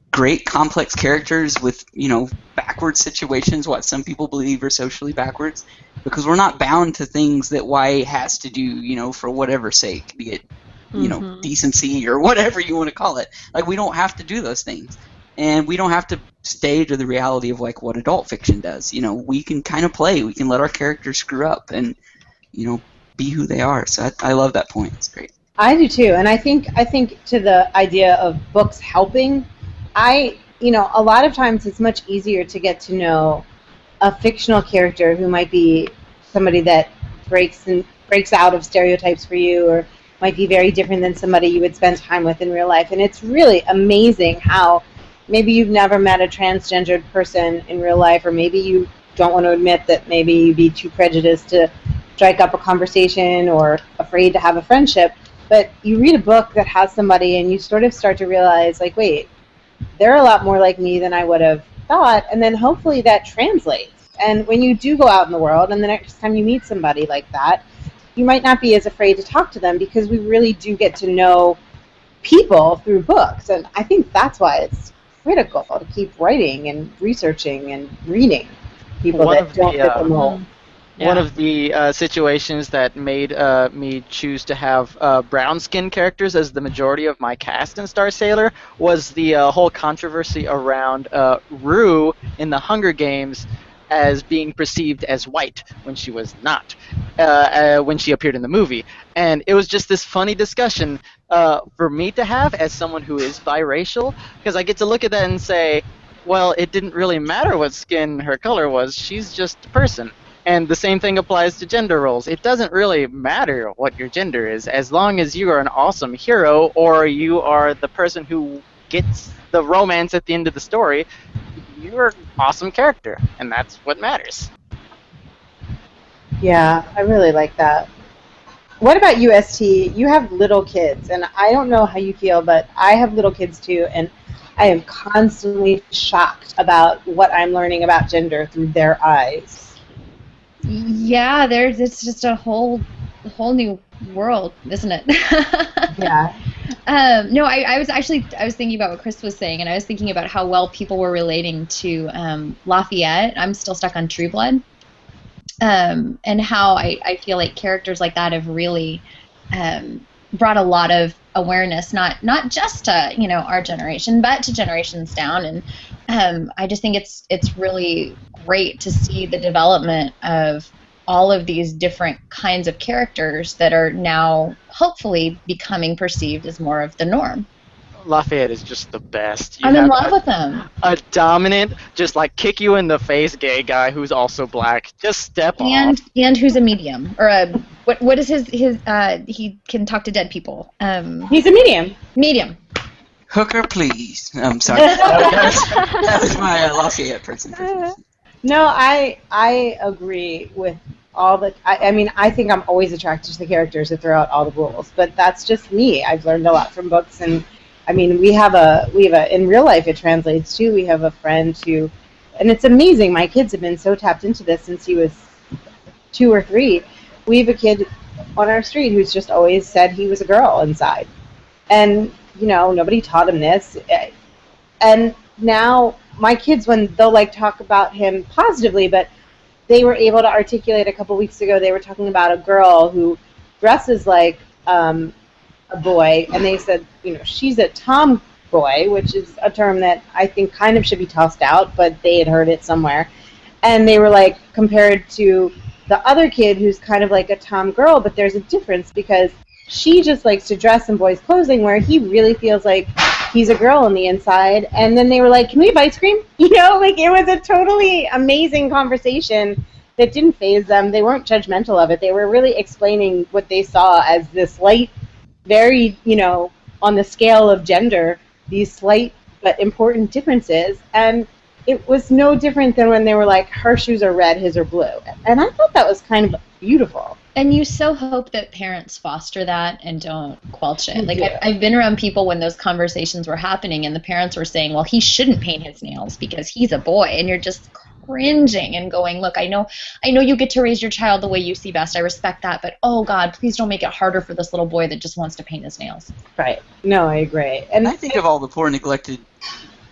great complex characters with, backward situations, what some people believe are socially backwards, because we're not bound to things that YA has to do, for whatever sake, be it, decency or whatever you want to call it. We don't have to do those things. And we don't have to stay to the reality of what adult fiction does. We can kind of play. We can let our characters screw up and, be who they are. So I love that point. It's great. I do too, and I think to the idea of books helping, a lot of times it's much easier to get to know a fictional character who might be somebody that breaks out of stereotypes for you, or might be very different than somebody you would spend time with in real life. And it's really amazing how maybe you've never met a transgendered person in real life, or maybe you don't want to admit that maybe you'd be too prejudiced to strike up a conversation or afraid to have a friendship, but you read a book that has somebody and you sort of start to realize, wait, they're a lot more like me than I would have thought, and then hopefully that translates. And when you do go out in the world and the next time you meet somebody like that, you might not be as afraid to talk to them, because we really do get to know people through books. And I think that's why it's critical to keep writing and researching and reading people that don't fit the mold. Yeah. One of the situations that made me choose to have brown skin characters as the majority of my cast in Star Sailor was the whole controversy around Rue in the Hunger Games as being perceived as white when she was not, when she appeared in the movie. And it was just this funny discussion for me to have as someone who is biracial, because I get to look at that and say, well, it didn't really matter what skin her color was, she's just a person. And the same thing applies to gender roles. It doesn't really matter what your gender is, as long as you are an awesome hero, or you are the person who gets the romance at the end of the story, you're an awesome character, and that's what matters. Yeah, I really like that. What about UST? You have little kids, and I don't know how you feel, but I have little kids too, and I am constantly shocked about what I'm learning about gender through their eyes. Yeah, it's just a whole new world, isn't it? Yeah. No, I was thinking about what Chris was saying, and I was thinking about how well people were relating to Lafayette. I'm still stuck on True Blood, and how I feel like characters like that have really brought a lot of awareness, not just to our generation, but to generations down. And I just think it's really great to see the development of all of these different kinds of characters that are now hopefully becoming perceived as more of the norm. Lafayette is just the best. I'm in love with him. A dominant, just kick you in the face gay guy who's also black. Just step off. And who's a medium, or a what is his he can talk to dead people. He's a medium. Medium. Hooker, please. I'm sorry. That was my Lafayette person. No, I agree with all the. I mean, I think I'm always attracted to the characters that throw out all the rules, but that's just me. I've learned a lot from books, and I mean, we have a in real life it translates too. We have a friend who, and it's amazing. My kids have been so tapped into this since he was 2 or 3. We have a kid on our street who's just always said he was a girl inside, and nobody taught him this. And now my kids, when they'll like talk about him positively, but they were able to articulate a couple weeks ago. They were talking about a girl who dresses like a boy, and they said, she's a tomboy, which is a term that I think kind of should be tossed out, but they had heard it somewhere. And they were like, compared to the other kid who's kind of like a tom girl, but there's a difference because she just likes to dress in boys' clothing, where he really feels like he's a girl on the inside. And then they were like, can we have ice cream? Like it was a totally amazing conversation that didn't faze them. They weren't judgmental of it. They were really explaining what they saw as this slight, very, on the scale of gender, these slight but important differences. And it was no different than when they were like, her shoes are red, his are blue. And I thought that was kind of beautiful. And you so hope that parents foster that and don't squelch it. Like, I've been around people when those conversations were happening and the parents were saying, well, he shouldn't paint his nails because he's a boy. And you're just cringing and going, look, I know you get to raise your child the way you see best. I respect that. But, oh, God, please don't make it harder for this little boy that just wants to paint his nails. Right. No, I agree. And I think of all the poor neglected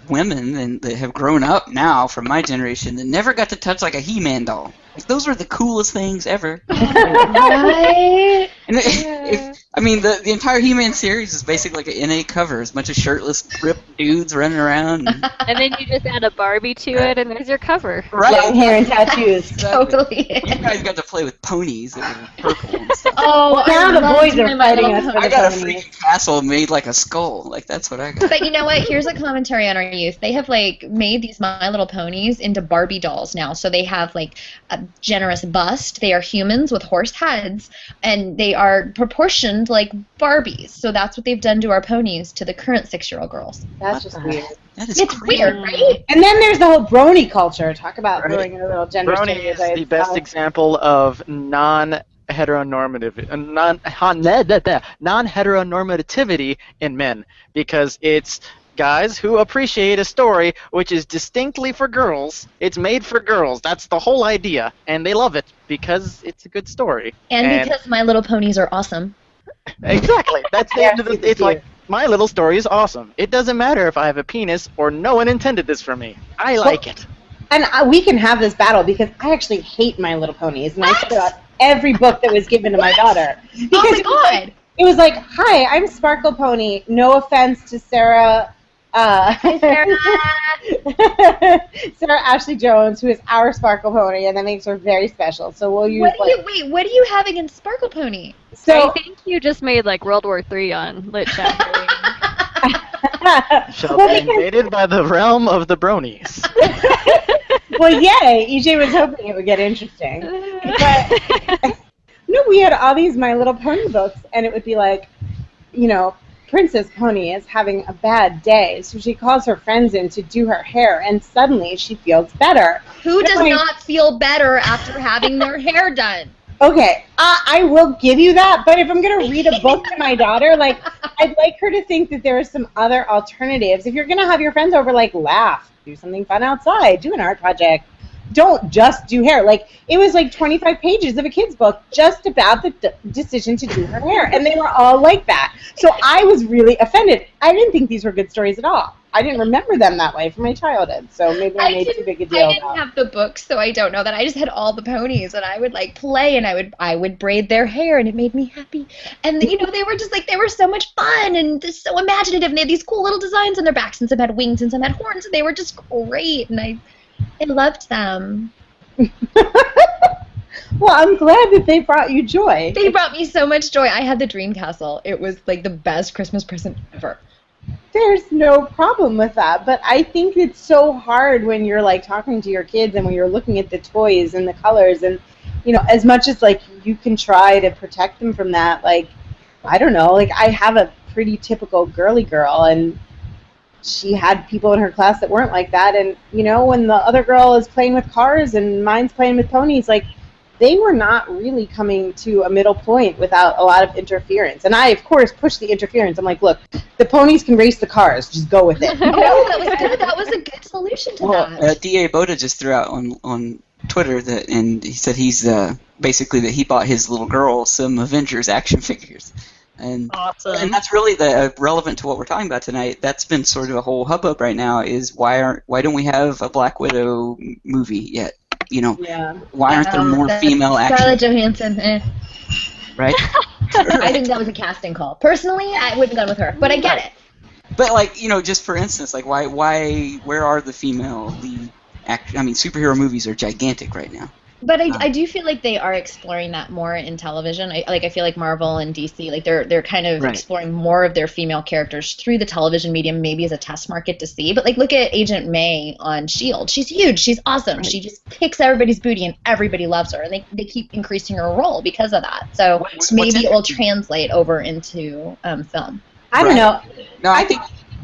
women that have grown up now from my generation that never got to touch like a He-Man doll. Like, those were the coolest things ever. Right? And the entire He-Man series is basically like an NA cover. It's a bunch of shirtless, ripped dudes running around. And then you just add a Barbie to it, and there's your cover. Right. Long hair and tattoos. Exactly. Totally. You guys got to play with ponies that were purple and stuff. Oh, now the boys are fighting us for I the got a ponies. freaking castle made like a skull. Like, that's what I got. But you know what? Here's a commentary on our youth. They have made these My Little Ponies into Barbie dolls now. So they have a generous bust. They are humans with horse heads, and they are proportioned like Barbies. So that's what they've done to our ponies to the current 6-year-old girls. That's just weird. That is It's crazy. weird, right? And then there's the whole brony culture. Talk about Right. throwing in a little gender Brony is stereotypes. the best example of non-heteronormativity in men, because it's guys who appreciate a story which is distinctly for girls. It's made for girls. That's the whole idea, and they love it because it's a good story. And because My Little Ponies are awesome. Exactly. That's the end of the. It's like, my little story is awesome. It doesn't matter if I have a penis or no one intended this for me. I like it. And we can have this battle because I actually hate My Little Ponies, and I put out every book that was given to my daughter. Because Oh my God! it was like, hi, I'm Sparkle Pony. No offense to Sarah. Sarah. Sarah Ashley Jones, who is our Sparkle Pony, and that makes her very special. So we'll use What do you have against Sparkle Pony? So I think you just made World War III on Lit Chat. Shall be invaded by the realm of the bronies. well, yay! EJ was hoping it would get interesting. But no, we had all these My Little Pony books, and it would be like, Princess Pony is having a bad day, so she calls her friends in to do her hair, and suddenly she feels better. Who does not feel better after having their hair done? Okay, I will give you that, but if I'm going to read a book to my daughter, I'd like her to think that there are some other alternatives. If you're going to have your friends over, laugh, do something fun outside, do an art project. Don't just do hair. It was 25 pages of a kid's book just about the decision to do her hair, and they were all like that. So I was really offended. I didn't think these were good stories at all. I didn't remember them that way from my childhood, so maybe I made too big a deal I didn't have the books, so I don't know that. I just had all the ponies, and I would play, and I would braid their hair, and it made me happy. And they were just they were so much fun and just so imaginative, and they had these cool little designs on their backs, and some had wings and some had horns, and they were just great, and I loved them. Well, I'm glad that they brought you joy. They brought me so much joy. I had the Dream Castle. It was the best Christmas present ever. There's no problem with that, but I think it's so hard when you're talking to your kids and when you're looking at the toys and the colors, and as much as you can try to protect them from that, I don't know, I have a pretty typical girly girl, and she had people in her class that weren't like that, and when the other girl is playing with cars and mine's playing with ponies, they were not really coming to a middle point without a lot of interference. And I, of course, pushed the interference. I'm like, look, the ponies can race the cars. Just go with it. No, that was good. That was a good solution to that. D.A. Boda just threw out on Twitter that, and he said he's basically that he bought his little girl some Avengers action figures. And, Awesome. And that's really relevant to what we're talking about tonight. That's been sort of a whole hubbub right now. Is why don't we have a Black Widow movie yet? You know, why aren't there more female action? Scarlett Johansson, Right? I think that was a casting call. Personally, I wouldn't have gone with her, but I get it. But like, you know, just for instance, like where are the female lead superhero movies are gigantic right now. But I do feel like they are exploring that more in television. I feel like Marvel and DC, like they're kind of exploring more of their female characters through the television medium, maybe as a test market to see. But like, look at Agent May on S.H.I.E.L.D. She's huge. She's awesome. Right. She just kicks everybody's booty, and everybody loves her. And they keep increasing her role because of that. So maybe it will translate over into film. I don't know. No, I think.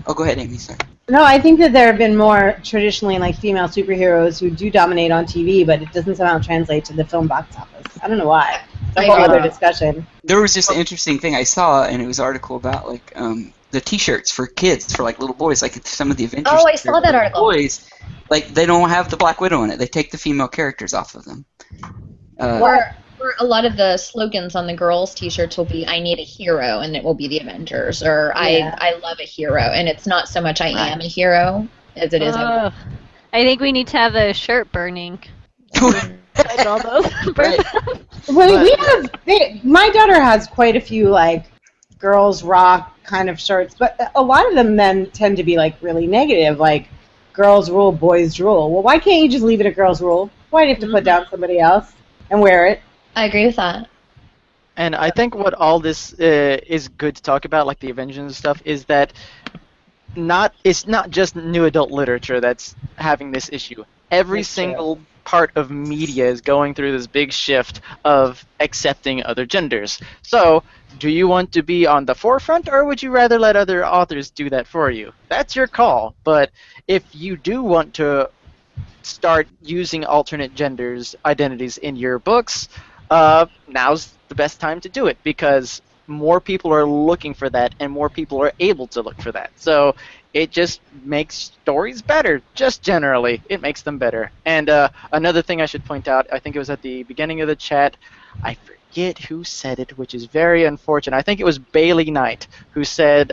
Oh, go ahead, Amy. Sorry. No, I think that there have been more traditionally like female superheroes who do dominate on TV, but it doesn't somehow translate to the film box office. I don't know why. It's a whole other discussion. There was just an interesting thing I saw, and it was an article about like the T-shirts for kids, for like little boys, like some of the Avengers. Oh, I saw that article. Boys, like they don't have the Black Widow in it. They take the female characters off of them. Or a lot of the slogans on the girls' T-shirts will be "I need a hero," and it will be the Avengers, or "I love a hero," and it's not so much "I am a hero" as it is. I think we need to have a shirt burning. All those. Well, my daughter has quite a few like girls rock kind of shirts, but a lot of them then tend to be like really negative, like girls rule, boys rule. Well, why can't you just leave it a girls rule? Why do you have to put down somebody else and wear it? I agree with that. And I think what all this is good to talk about, like the Avengers and stuff, is that it's not just new adult literature that's having this issue. Every single part of media is going through this big shift of accepting other genders. So, do you want to be on the forefront, or would you rather let other authors do that for you? That's your call. But if you do want to start using alternate genders identities in your books, now's the best time to do it, because more people are looking for that and more people are able to look for that. So it just makes stories better, just generally. It makes them better. And another thing I should point out, I think it was at the beginning of the chat, I forget who said it, which is very unfortunate. I think it was Bailey Knight who said,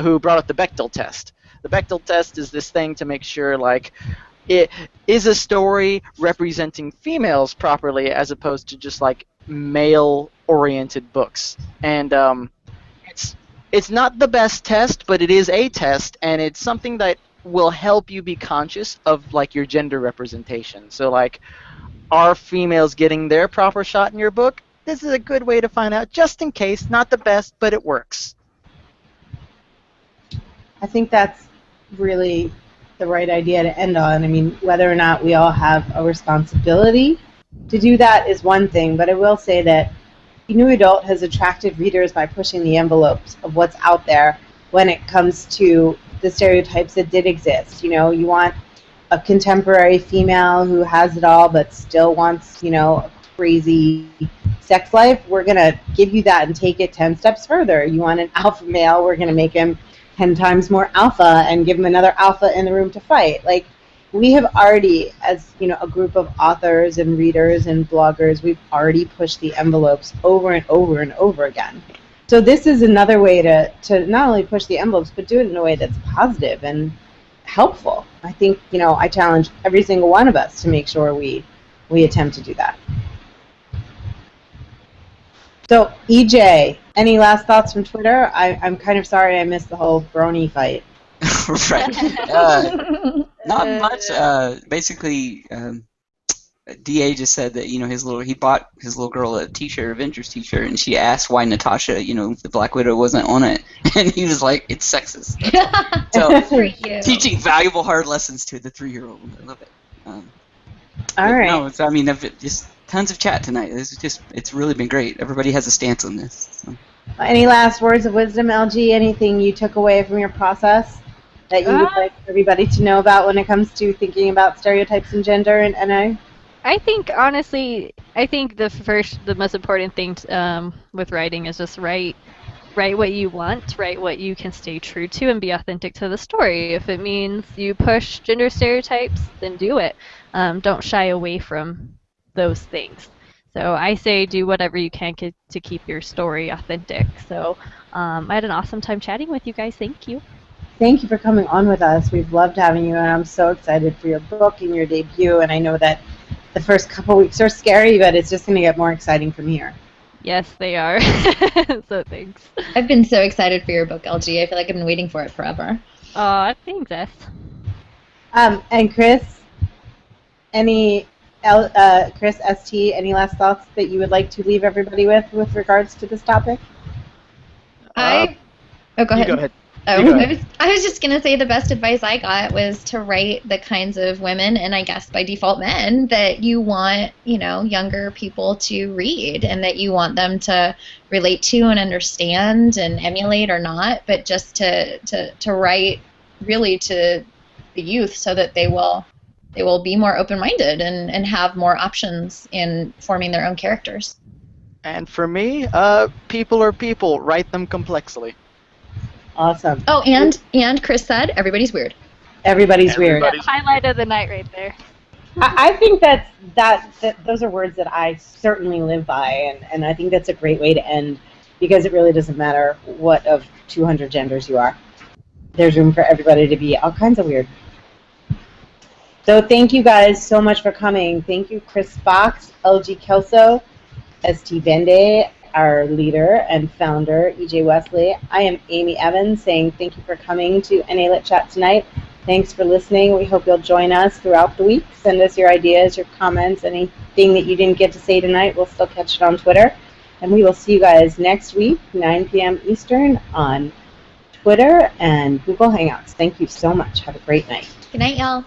who brought up the Bechdel test. The Bechdel test is this thing to make sure, like, it is a story representing females properly as opposed to just like male-oriented books. And it's not the best test, but it is a test, and it's something that will help you be conscious of like your gender representation. So like, are females getting their proper shot in your book? This is a good way to find out, just in case. Not the best, but it works. I think that's really the right idea to end on. I mean, whether or not we all have a responsibility to do that is one thing, but I will say that New Adult has attracted readers by pushing the envelopes of what's out there when it comes to the stereotypes that did exist. You know, you want a contemporary female who has it all but still wants, you know, a crazy sex life. We're going to give you that and take it 10 steps further. You want an alpha male, we're going to make him 10 times more alpha and give him another alpha in the room to fight. Like, we have already, as you know, a group of authors and readers and bloggers, we've already pushed the envelopes over and over and over again. So this is another way to not only push the envelopes, but do it in a way that's positive and helpful. I think, you know, I challenge every single one of us to make sure we attempt to do that. So, EJ, any last thoughts from Twitter? I'm kind of sorry I missed the whole brony fight. Right. Not much. Basically, Da just said that, you know, he bought his little girl a T-shirt, Avengers T-shirt, and she asked why Natasha, you know, the Black Widow wasn't on it, and he was like, "It's sexist." So teaching valuable hard lessons to the 3-year-old. I love it. All right. No, I mean, just tons of chat tonight. It's really been great. Everybody has a stance on this. So. Any last words of wisdom, LG? Anything you took away from your process that you would like everybody to know about when it comes to thinking about stereotypes and gender in NA? I think honestly, I think the most important thing with writing is just write what you want, write what you can stay true to, and be authentic to the story. If it means you push gender stereotypes, then do it. Don't shy away from those things. So I say do whatever you can to keep your story authentic. So I had an awesome time chatting with you guys. Thank you. Thank you for coming on with us. We've loved having you, and I'm so excited for your book and your debut. And I know that the first couple weeks are scary, but it's just going to get more exciting from here. Yes, they are. So thanks. I've been so excited for your book, LG. I feel like I've been waiting for it forever. Aw, thanks, S. And Chris, Chris ST, any last thoughts that you would like to leave everybody with regards to this topic? Go ahead. You go ahead. Oh, You go ahead. I was just going to say the best advice I got was to write the kinds of women, and I guess by default men, that you want, younger people to read and that you want them to relate to and understand and emulate or not, but just to write really to the youth so that they will be more open-minded and have more options in forming their own characters. And for me, people are people. Write them complexly. Awesome. Oh, and Chris said, everybody's weird. Everybody's weird. Highlight of the night right there. I think that those are words that I certainly live by, and I think that's a great way to end, because it really doesn't matter what of 200 genders you are. There's room for everybody to be all kinds of weird. So thank you guys so much for coming. Thank you, Chris Fox, LG Kelso, ST Bende, our leader and founder, EJ Wesley. I am Amy Evans saying thank you for coming to NA Lit Chat tonight. Thanks for listening. We hope you'll join us throughout the week. Send us your ideas, your comments, anything that you didn't get to say tonight. We'll still catch it on Twitter. And we will see you guys next week, 9 p.m. Eastern, on Twitter and Google Hangouts. Thank you so much. Have a great night. Good night, y'all.